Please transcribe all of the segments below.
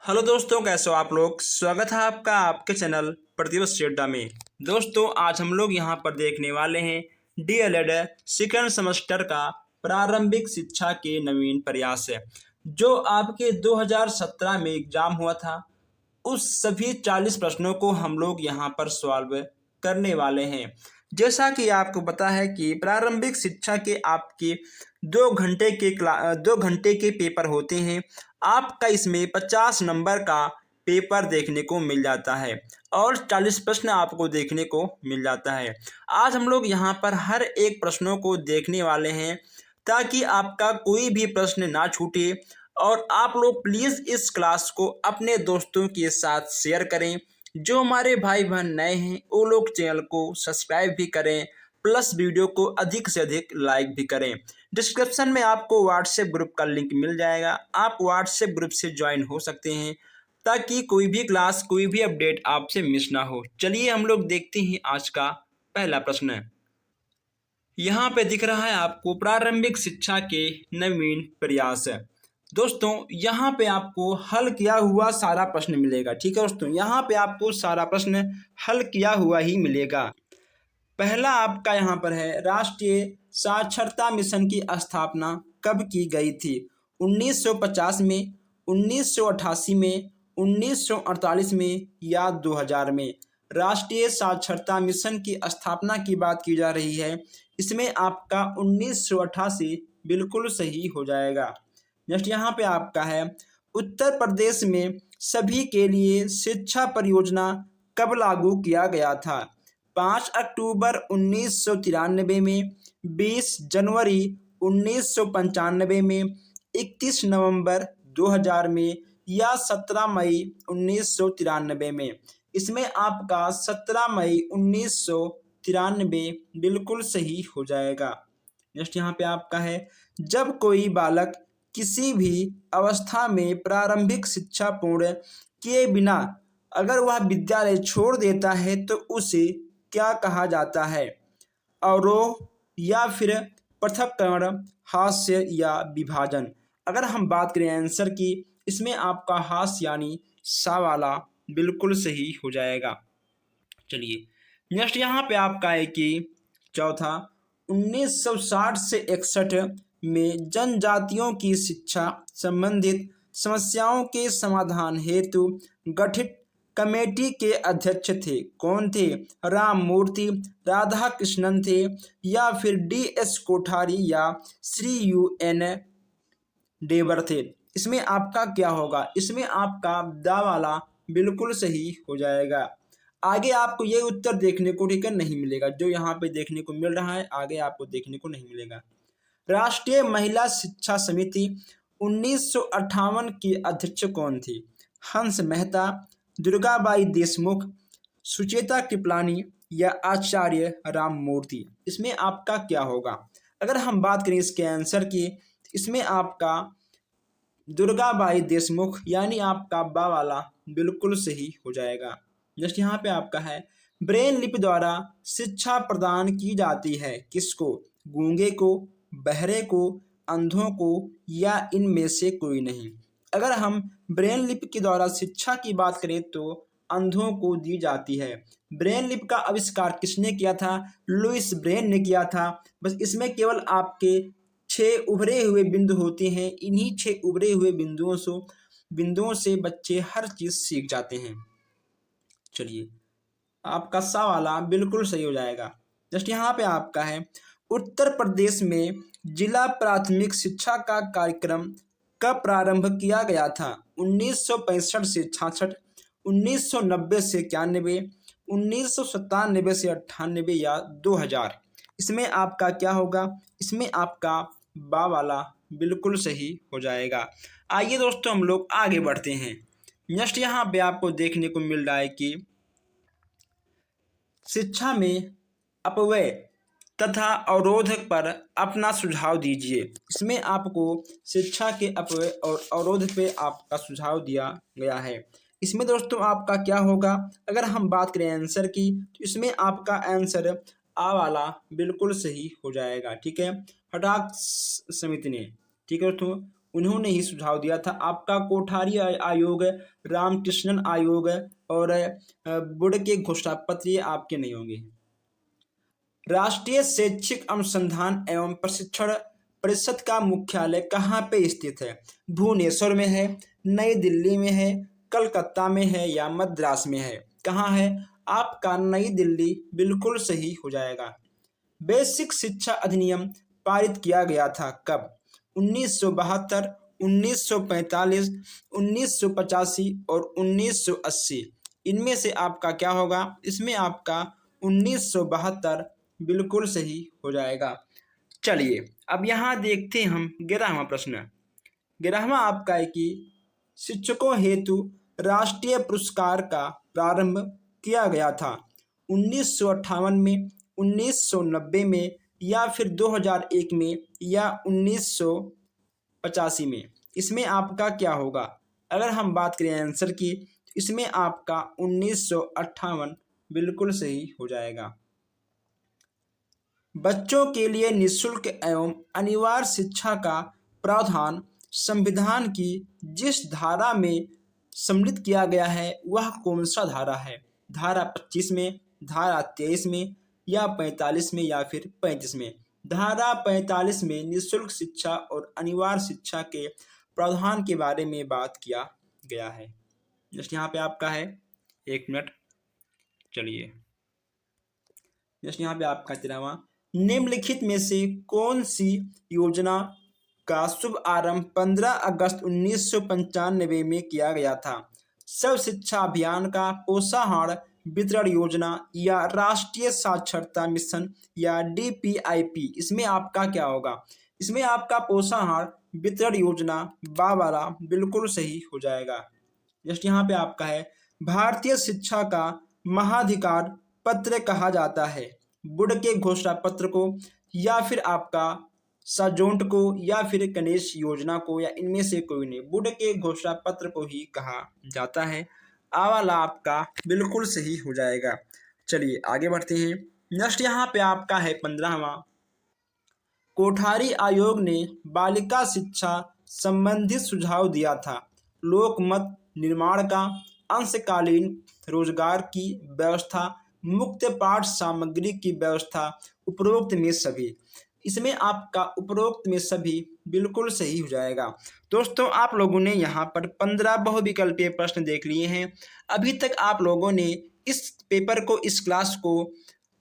Hello दोस्तों, कैसे हो आप लोग। स्वागत है आपका आपके चैनल प्रतिवर्ष अड्डा में। दोस्तों, आज हम लोग यहाँ पर देखने वाले हैं डीएलएड सेकंड सेमेस्टर का प्रारंभिक शिक्षा के नवीन प्रयास है, जो आपके 2017 में एग्जाम हुआ था। उस सभी 40 प्रश्नों को हम लोग यहाँ पर सॉल्व करने वाले हैं। जैसा कि आपको पता है कि प्रारंभिक शिक्षा के आपके 2 घंटे के पेपर होते हैं। आपका इसमें 50 नंबर का पेपर देखने को मिल जाता है और 40 प्रश्न आपको देखने को मिल जाता है। आज हम लोग यहाँ पर हर एक प्रश्नों को देखने वाले हैं ताकि आपका कोई भी प्रश्न ना छूटे। और आप लोग प्लीज़ इस क्लास को अपने दोस्तों के साथ शेयर करें। जो हमारे भाई बहन नए हैं वो लोग चैनल को सब्सक्राइब भी करें, प्लस वीडियो को अधिक से अधिक लाइक भी करें। डिस्क्रिप्शन में आपको व्हाट्सएप ग्रुप का लिंक मिल जाएगा, आप व्हाट्सएप ग्रुप से ज्वाइन हो सकते हैं ताकि कोई भी क्लास कोई भी अपडेट आपसे मिस ना हो। चलिए हम लोग देखते हैं आज का पहला प्रश्न। यहाँ पे दिख रहा है आपको प्रारंभिक शिक्षा के नवीन प्रयास है। दोस्तों, यहाँ पे आपको हल किया हुआ सारा प्रश्न मिलेगा। ठीक है दोस्तों, यहाँ पे आपको सारा प्रश्न हल किया हुआ ही मिलेगा। पहला आपका यहाँ पर है, राष्ट्रीय साक्षरता मिशन की स्थापना कब की गई थी? 1950 में, 1988 में, 1948 में या 2000 में? राष्ट्रीय साक्षरता मिशन की स्थापना की बात की जा रही है। इसमें आपका 1988 बिल्कुल सही हो जाएगा। नेक्स्ट यहाँ पे आपका है, उत्तर प्रदेश में सभी के लिए शिक्षा परियोजना कब लागू किया गया था? 5 अक्टूबर 1993 में, 20 जनवरी 1995 में, 31 नवंबर 2000 में या 17 मई 1993 में? इसमें आपका 17 मई 1993 बिल्कुल सही हो जाएगा। नेक्स्ट यहाँ पे आपका है, जब कोई बालक किसी भी अवस्था में प्रारंभिक शिक्षा पूर्ण किए बिना अगर वह विद्यालय छोड़ देता है तो उसे क्या कहा जाता है? अवरोह या फिर पृथक्करण, हास्य या विभाजन? अगर हम बात करें आंसर की, इसमें आपका हास्य यानी सा वाला बिल्कुल सही हो जाएगा। चलिए नेक्स्ट यहाँ पे आपका है कि चौथा, 1960 से 61 में जनजातियों की शिक्षा संबंधित समस्याओं के समाधान हेतु गठित कमेटी के अध्यक्ष थे। कौन थे? राम मूर्ति, राधा कृष्णन थे या फिर DS कोठारी या श्री UN डेवर थे? इसमें आपका क्या होगा? इसमें आपका दा वाला बिल्कुल सही हो जाएगा। आगे आपको ये उत्तर देखने को ठीक है नहीं मिलेगा, जो यहाँ पे देखने को मिल रहा है आगे आपको देखने को नहीं मिलेगा। राष्ट्रीय महिला शिक्षा समिति 1958 की अध्यक्ष कौन थी? हंस मेहता, दुर्गाबाई देशमुख, सुचेता कृपलानी या आचार्य राममूर्ति? इसमें आपका क्या होगा? अगर हम बात करें इसके आंसर की, इसमें आपका दुर्गाबाई देशमुख यानी आपका बा वाला बिल्कुल सही हो जाएगा। जस्ट यहाँ पे आपका है, ब्रेन लिपि द्वारा शिक्षा प्रदान की जाती है किसको? गूंगे को, बहरे को, अंधों को या इनमें से कोई नहीं? अगर हम ब्रेन लिपि के द्वारा शिक्षा की बात करें तो अंधों को दी जाती है। ब्रेन लिपि का आविष्कार किसने किया था? लुइस ब्रेन ने किया था। बस इसमें केवल आपके 6 उभरे हुए बिंदु होते हैं। इन्हीं 6 उभरे हुए बिंदुओं से बच्चे हर चीज सीख जाते हैं। चलिए आपका सा वाला बिल्कुल सही हो जाएगा। जस्ट यहाँ पे आपका है, उत्तर प्रदेश में जिला प्राथमिक शिक्षा का कार्यक्रम कब प्रारंभ किया गया था? 1965 से 66, 1990 से 91, 1997 से 98 या 2000? इसमें आपका क्या होगा? इसमें आपका बा वाला बिल्कुल सही हो जाएगा। आइए दोस्तों हम लोग आगे बढ़ते हैं। नेक्स्ट यहाँ पे आपको देखने को मिल रहा है कि शिक्षा में अपव्यय तथा अवरोधक पर अपना सुझाव दीजिए। इसमें आपको शिक्षा के अपव्यय और अवरोध पे आपका सुझाव दिया गया है। इसमें दोस्तों आपका क्या होगा? अगर हम बात करें आंसर की तो इसमें आपका आंसर आ वाला बिल्कुल सही हो जाएगा। ठीक है, हटाक समिति ने, ठीक है दोस्तों, उन्होंने ही सुझाव दिया था। आपका कोठारी आयोग, रामकृष्णन आयोग और बुड़के घोषणा पत्र ये आपके नहीं होंगे। राष्ट्रीय शैक्षिक अनुसंधान एवं प्रशिक्षण परिषद का मुख्यालय कहाँ पे स्थित है? भुवनेश्वर में है, नई दिल्ली में है, कलकत्ता में है या मद्रास में है? कहाँ है? आपका नई दिल्ली बिल्कुल सही हो जाएगा। बेसिक शिक्षा अधिनियम पारित किया गया था कब? 1972, 1945, 1985 और 1980। इनमें से आपका क्या होगा? इसमें आपका 1972 बिल्कुल सही हो जाएगा। चलिए अब यहाँ देखते हैं हम 11वां प्रश्न। 11वां आपका है कि शिक्षकों हेतु राष्ट्रीय पुरस्कार का प्रारंभ किया गया था 1958 में, 1990 में या फिर 2001 में या 1985 में? इसमें आपका क्या होगा? अगर हम बात करें आंसर की, इसमें आपका 1958 बिल्कुल सही हो जाएगा। बच्चों के लिए निःशुल्क एवं अनिवार्य शिक्षा का प्रावधान संविधान की जिस धारा में सम्मिलित किया गया है वह कौन सा धारा है? धारा 25 में, धारा 23 में या 45 में या फिर 35 में? धारा 45 में निःशुल्क शिक्षा और अनिवार्य शिक्षा के प्रावधान के बारे में बात किया गया है। जस्ट यहाँ पे आपका है, 1 मिनट, चलिए जस्ट यहाँ पे आपका 13वां, निम्नलिखित में से कौन सी योजना का शुभ आरंभ 15 अगस्त 1995 में किया गया था? सर्व शिक्षा अभियान का पोषाहार वितरण योजना या राष्ट्रीय साक्षरता मिशन या DPIP? इसमें आपका क्या होगा? इसमें आपका पोषाहार वितरण योजना वाला बिल्कुल सही हो जाएगा। जस्ट यहाँ पे आपका है, भारतीय शिक्षा का महाधिकार पत्र कहा जाता है बुड़के घोषणा पत्र को या फिर आपका साजोंट को या फिर गणेश योजना को या इनमें से कोई नहीं? बुड़के घोषणा पत्र को ही कहा जाता है। वाला आपका बिल्कुल सही हो जाएगा। चलिए आगे बढ़ते हैं। नेक्स्ट यहाँ पे आपका है 15वां, कोठारी आयोग ने बालिका शिक्षा संबंधित सुझाव दिया था। लोकमत निर्माण का, अंशकालीन रोजगार की व्यवस्था, मुक्त पाठ सामग्री की व्यवस्था, उपरोक्त में सभी? इसमें आपका उपरोक्त में सभी बिल्कुल सही हो जाएगा। दोस्तों आप लोगों ने यहाँ पर 15 बहुविकल्पीय प्रश्न देख लिए हैं। अभी तक आप लोगों ने इस पेपर को, इस क्लास को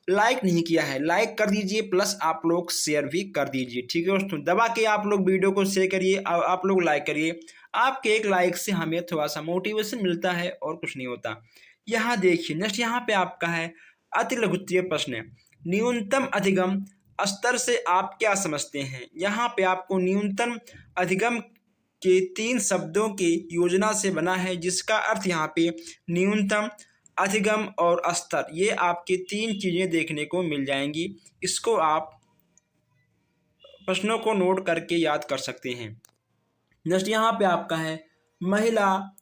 लाइक नहीं किया है, लाइक कर दीजिए, प्लस आप लोग शेयर भी कर दीजिए। ठीक है दोस्तों, दबा के आप लोग वीडियो को शेयर करिए और आप लोग लाइक करिए। आपके एक लाइक से हमें थोड़ा सा मोटिवेशन मिलता है और कुछ नहीं होता। यहाँ देखिए नेक्स्ट यहाँ पे आपका है अति लघुत्तरीय प्रश्न, न्यूनतम अधिगम स्तर से आप क्या समझते हैं? यहाँ पे आपको न्यूनतम अधिगम के 3 शब्दों की योजना से बना है, जिसका अर्थ यहाँ पे न्यूनतम, अधिगम और स्तर, ये आपके 3 चीजें देखने को मिल जाएंगी। इसको आप प्रश्नों को नोट करके याद कर सकते हैं। नेक्स्ट यहाँ पे आपका है महिला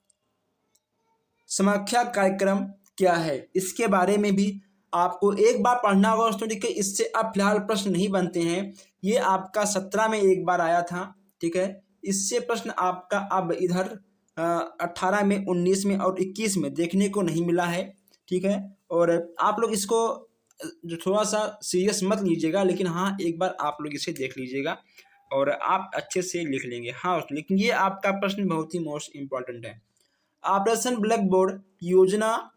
समाख्या कार्यक्रम क्या है? इसके बारे में भी आपको एक बार पढ़ना होगा दोस्तों। ठीक है, इससे अब फिलहाल प्रश्न नहीं बनते हैं। ये आपका 17 में एक बार आया था। ठीक है, इससे प्रश्न आपका अब इधर 18 में, 19 में और 21 में देखने को नहीं मिला है। ठीक है, और आप लोग इसको जो थोड़ा सा सीरियस मत लीजिएगा, लेकिन हाँ एक बार आप लोग इसे देख लीजिएगा और आप अच्छे से लिख लेंगे। हाँ, लेकिन ये आपका प्रश्न बहुत ही मोस्ट इम्पॉर्टेंट है। ऑपरेशन ब्लैक बोर्ड योजना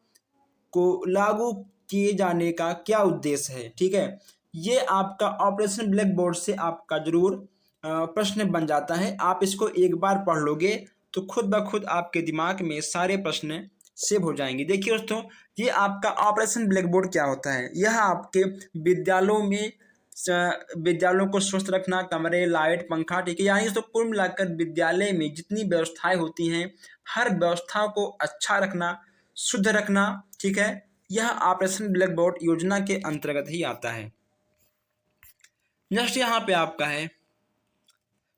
को लागू किए जाने का क्या उद्देश्य है? ठीक है, ये आपका ऑपरेशन ब्लैक बोर्ड से आपका जरूर प्रश्न बन जाता है। आप इसको एक बार पढ़ लोगे तो खुद ब खुद आपके दिमाग में सारे प्रश्न सेव हो जाएंगे। देखिए दोस्तों, ये आपका ऑपरेशन ब्लैक बोर्ड क्या होता है? यह आपके विद्यालयों में विद्यालयों को स्वस्थ रखना, कमरे, लाइट, पंखा, ठीक है, यानी तो कुल मिलाकर विद्यालय में जितनी व्यवस्थाएं होती हैं हर व्यवस्था को अच्छा रखना, शुद्ध रखना। ठीक है, यह ऑपरेशन ब्लैक बोर्ड योजना के अंतर्गत ही आता है। नेक्स्ट यहाँ पे आपका है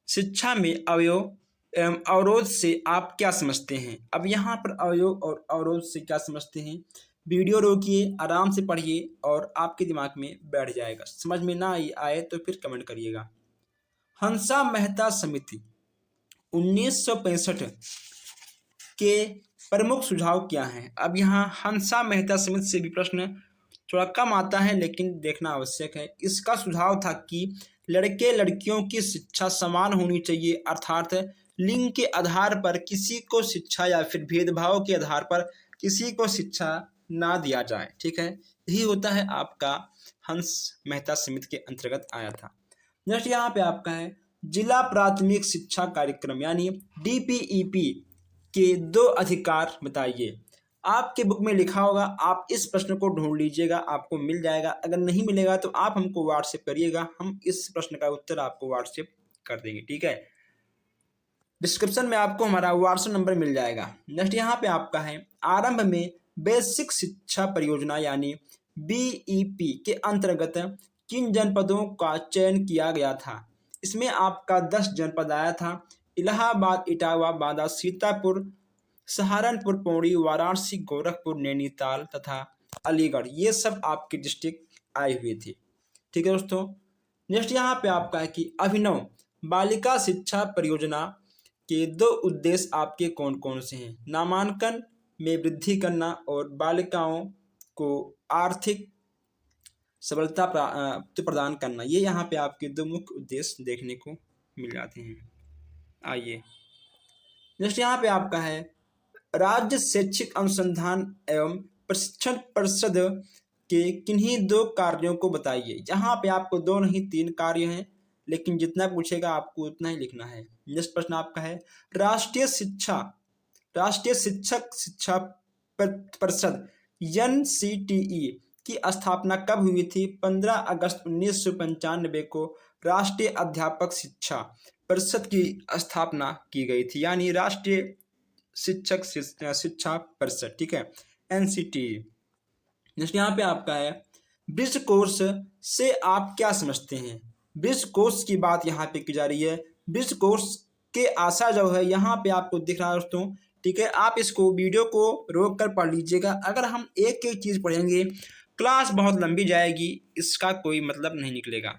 शिक्षा में अवयव एवं अवरोध से आप क्या समझते हैं? अब यहाँ पर अवयव और अवरोध से क्या समझते हैं, वीडियो रोकिए, आराम से पढ़िए और आपके दिमाग में बैठ जाएगा। समझ में ना आए तो फिर कमेंट करिएगा। हंसा मेहता समिति 1965 के प्रमुख सुझाव क्या हैं? अब यहाँ हंसा मेहता समिति से भी प्रश्न थोड़ा कम आता है, लेकिन देखना आवश्यक है। इसका सुझाव था कि लड़के लड़कियों की शिक्षा समान होनी चाहिए, अर्थात लिंग के आधार पर किसी को शिक्षा या फिर भेदभाव के आधार पर किसी को शिक्षा ना दिया जाए। ठीक है, यही होता है आपका हंस मेहता समिति के अंतर्गत आया था। नेक्स्ट यहाँ पे आपका है जिला प्राथमिक शिक्षा कार्यक्रम यानी DPEP के 2 अधिकार बताइए। आपके बुक में लिखा होगा, आप इस प्रश्न को ढूंढ लीजिएगा, आपको मिल जाएगा। अगर नहीं मिलेगा तो आप हमको व्हाट्सएप करिएगा, हम इस प्रश्न का उत्तर आपको व्हाट्सएप कर देंगे। ठीक है, डिस्क्रिप्शन में आपको हमारा व्हाट्सएप नंबर मिल जाएगा। नेक्स्ट यहाँ पे आपका है आरंभ में बेसिक शिक्षा परियोजना यानी BEP के अंतर्गत किन जनपदों का चयन किया गया था? इसमें आपका 10 जनपद आया था। इलाहाबाद, इटावा, बांदा, सीतापुर, सहारनपुर, पौड़ी, वाराणसी, गोरखपुर, नैनीताल तथा अलीगढ़, ये सब आपके डिस्ट्रिक्ट आए हुए थे। ठीक है दोस्तों, नेक्स्ट यहाँ पे आपका है कि अभिनव बालिका शिक्षा परियोजना के 2 उद्देश्य आपके कौन कौन से हैं? नामांकन में वृद्धि करना और बालिकाओं को आर्थिक सबलता प्रदान करना, ये यहाँ पे आपके 2 मुख्य उद्देश्य देखने को मिल जाते हैं। आइए नेक्स्ट यहाँ पे आपका है राज्य शैक्षिक अनुसंधान एवं प्रशिक्षण परिषद के किन्हीं 2 कार्यों को बताइए। यहाँ पे आपको 2 नहीं 3 कार्य हैं, लेकिन जितना पूछेगा आपको उतना ही लिखना है। नेक्स्ट प्रश्न आपका है राष्ट्रीय शिक्षक शिक्षा परिषद NCTE की स्थापना कब हुई थी? 15 अगस्त 1995 को राष्ट्रीय अध्यापक शिक्षा परिषद की स्थापना की गई थी, यानी राष्ट्रीय शिक्षक शिक्षा परिषद। ठीक है, NCTE। नेक्स्ट यहाँ पे आपका है ब्रिज कोर्स से आप क्या समझते हैं? ब्रिज कोर्स की बात यहाँ पे की जा रही है। ब्रिज कोर्स के आशा जो है यहाँ पे आपको दिख रहा है दोस्तों। ठीक है, आप इसको वीडियो को रोक कर पढ़ लीजिएगा। अगर हम एक एक चीज़ पढ़ेंगे क्लास बहुत लंबी जाएगी, इसका कोई मतलब नहीं निकलेगा।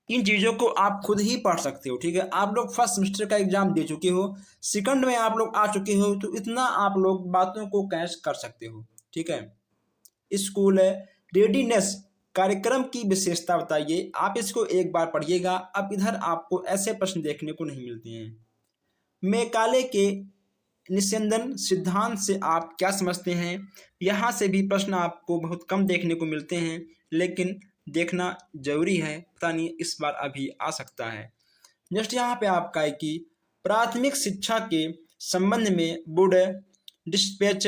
इन चीज़ों को आप खुद ही पढ़ सकते हो। ठीक है, आप लोग फर्स्ट सेमेस्टर का एग्जाम दे चुके हो, सेकंड में आप लोग आ चुके हो, तो इतना आप लोग बातों को कैच कर सकते हो। ठीक है, स्कूल रेडीनेस कार्यक्रम की विशेषता बताइए। आप इसको एक बार पढ़िएगा। अब इधर आपको ऐसे प्रश्न देखने को नहीं मिलते हैं। मैकाले के निस्यंदन सिद्धांत से आप क्या समझते हैं? यहाँ से भी प्रश्न आपको बहुत कम देखने को मिलते हैं, लेकिन देखना जरूरी है, पता नहीं इस बार अभी आ सकता है। नेक्स्ट यहाँ पे आपका है कि प्राथमिक शिक्षा के संबंध में बोर्ड डिस्पैच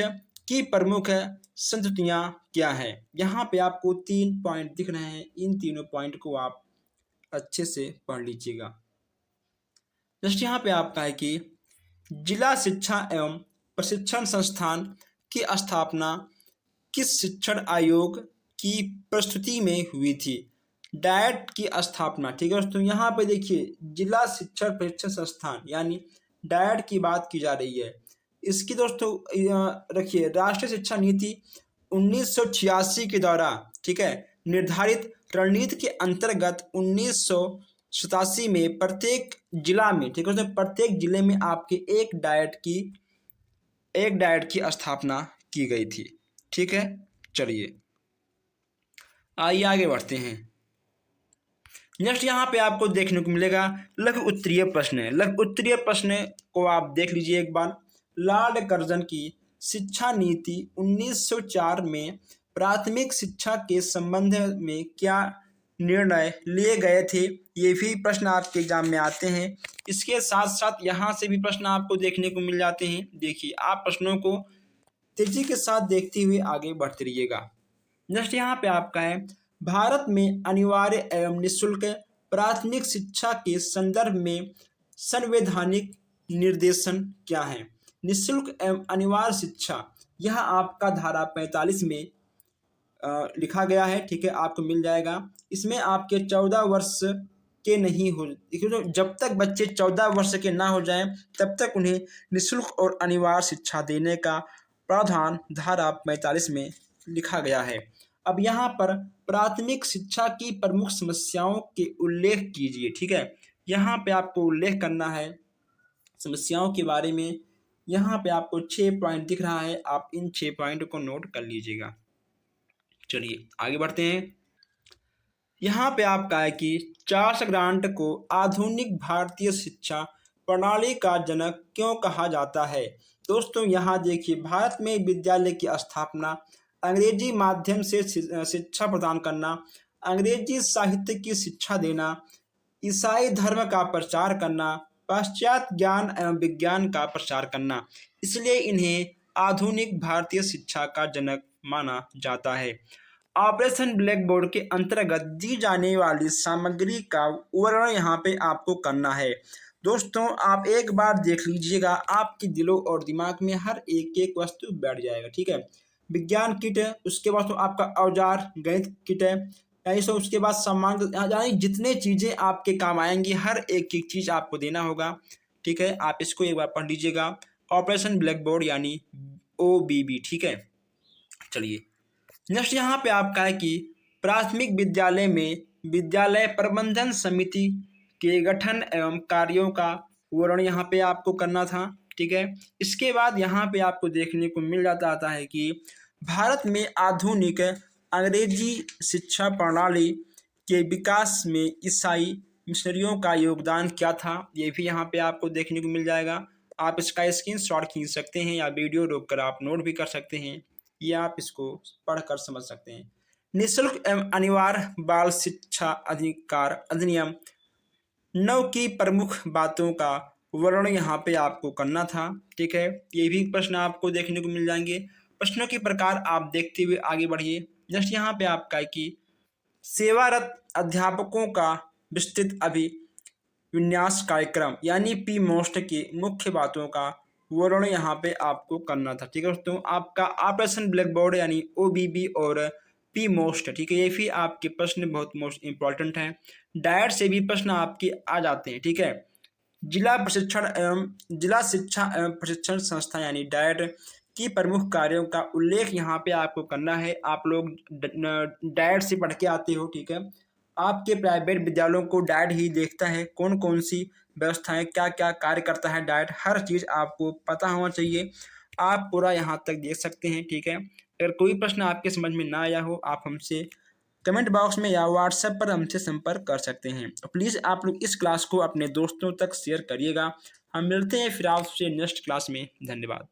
की प्रमुख संस्तुतियाँ क्या है? यहाँ पे आपको 3 पॉइंट दिख रहे हैं, इन तीनों पॉइंट को आप अच्छे से पढ़ लीजिएगा। नेक्स्ट यहाँ पे आपका है कि जिला शिक्षा एवं प्रशिक्षण संस्थान की स्थापना किस शिक्षण आयोग की प्रस्तुति में हुई थी? डायट की स्थापना। ठीक है दोस्तों, यहाँ पे देखिए जिला शिक्षण प्रशिक्षण संस्थान यानी डायट की बात की जा रही है। इसकी दोस्तों रखिए राष्ट्रीय शिक्षा नीति 1986 के द्वारा, ठीक है, निर्धारित रणनीति के अंतर्गत 1987 में प्रत्येक जिला में, ठीक है दोस्तों, प्रत्येक जिले में आपके एक डायट की स्थापना की गई थी। ठीक है, चलिए आइए आगे बढ़ते हैं। नेक्स्ट यहाँ पे आपको देखने को मिलेगा लघु उत्तरीय प्रश्न है। लघु उत्तरीय प्रश्न को आप देख लीजिए एक बार। लॉर्ड कर्जन की शिक्षा नीति 1904 में प्राथमिक शिक्षा के संबंध में क्या निर्णय लिए गए थे? ये भी प्रश्न आपके एग्जाम में आते हैं। इसके साथ साथ यहाँ से भी प्रश्न आपको देखने को मिल जाते हैं। देखिए आप प्रश्नों को तेजी के साथ देखते हुए आगे बढ़ते रहिएगा। नेक्स्ट यहाँ पे आपका है भारत में अनिवार्य एवं निःशुल्क प्राथमिक शिक्षा के संदर्भ में संवैधानिक निर्देशन क्या है? निःशुल्क एवं अनिवार्य शिक्षा, यह आपका धारा 45 में लिखा गया है। ठीक है, आपको मिल जाएगा। इसमें आपके 14 वर्ष के नहीं हो, जब तक बच्चे 14 वर्ष के ना हो जाएं तब तक उन्हें निःशुल्क और अनिवार्य शिक्षा देने का प्रावधान धारा 45 में लिखा गया है। अब यहाँ पर प्राथमिक शिक्षा की प्रमुख समस्याओं के उल्लेख कीजिए। ठीक है, यहाँ पे आपको उल्लेख करना है समस्याओं के बारे में। यहाँ पे आपको 6 पॉइंट दिख रहा है, आप इन 6 पॉइंट को नोट कर लीजिएगा। चलिए आगे बढ़ते हैं। यहाँ पे आपका है कि चार्ल्स ग्रांट को आधुनिक भारतीय शिक्षा प्रणाली का जनक क्यों कहा जाता है। दोस्तों यहाँ देखिए, भारत में विद्यालय की स्थापना, अंग्रेजी माध्यम से शिक्षा प्रदान करना, अंग्रेजी साहित्य की शिक्षा देना, ईसाई धर्म का प्रचार करना, पाश्चात्य ज्ञान एवं विज्ञान का प्रचार करना, इसलिए इन्हें आधुनिक भारतीय शिक्षा का जनक माना जाता है। ऑपरेशन ब्लैक बोर्ड के अंतर्गत दी जाने वाली सामग्री का वर्णन यहाँ पे आपको करना है। दोस्तों आप एक बार देख लीजिएगा, आपके दिलों और दिमाग में हर एक एक वस्तु बैठ जाएगा, ठीक है। विज्ञान किट है, उसके बाद तो आपका औजार गणित किट है, यानी सो उसके बाद सामान, यानी जितने चीज़ें आपके काम आएंगी हर एक एक चीज़ आपको देना होगा, ठीक है। आप इसको एक बार पढ़ लीजिएगा, ऑपरेशन ब्लैक बोर्ड यानी OBB, ठीक है। चलिए नेक्स्ट यहाँ पे आपका है कि प्राथमिक विद्यालय में विद्यालय प्रबंधन समिति के गठन एवं कार्यों का वर्णन यहाँ पे आपको करना था, ठीक है। इसके बाद यहाँ पे आपको देखने को मिल जाता है कि भारत में आधुनिक अंग्रेजी शिक्षा प्रणाली के विकास में ईसाई मिशनरियों का योगदान क्या था, ये भी यहाँ पे आपको देखने को मिल जाएगा। आप इसका स्क्रीनशॉट खींच सकते हैं या वीडियो रोककर आप नोट भी कर सकते हैं, या आप इसको पढ़कर समझ सकते हैं। निःशुल्क एवं अनिवार्य बाल शिक्षा अधिकार अधिनियम 9 की प्रमुख बातों का वर्णन यहाँ पे आपको करना था, ठीक है। ये भी प्रश्न आपको देखने को मिल जाएंगे। प्रश्नों के प्रकार आप देखते हुए आगे बढ़िए। जस्ट यहाँ पे आपका है कि सेवारत अध्यापकों का विस्तृत अभिविन्यास कार्यक्रम यानी PMOST की मुख्य बातों का वर्णन यहाँ पे आपको करना था, ठीक है दोस्तों। आपका ऑपरेशन ब्लैक बोर्ड यानी OBB और PMOST, ठीक है, ये भी आपके प्रश्न बहुत मोस्ट इंपॉर्टेंट हैं। डायट से भी प्रश्न आपके आ जाते हैं, ठीक है। जिला शिक्षा एवं प्रशिक्षण संस्था यानी डायट की प्रमुख कार्यों का उल्लेख यहाँ पे आपको करना है। आप लोग डायट से पढ़ के आते हो, ठीक है। आपके प्राइवेट विद्यालयों को डायट ही देखता है, कौन कौन सी व्यवस्थाएं क्या क्या कार्य करता है डायट, हर चीज़ आपको पता होना चाहिए। आप पूरा यहाँ तक देख सकते हैं, ठीक है। अगर कोई प्रश्न आपके समझ में ना आया हो, आप हमसे कमेंट बॉक्स में या व्हाट्सएप पर हमसे संपर्क कर सकते हैं। प्लीज़ आप लोग इस क्लास को अपने दोस्तों तक शेयर करिएगा। हम मिलते हैं फिर आपसे नेक्स्ट क्लास में। धन्यवाद।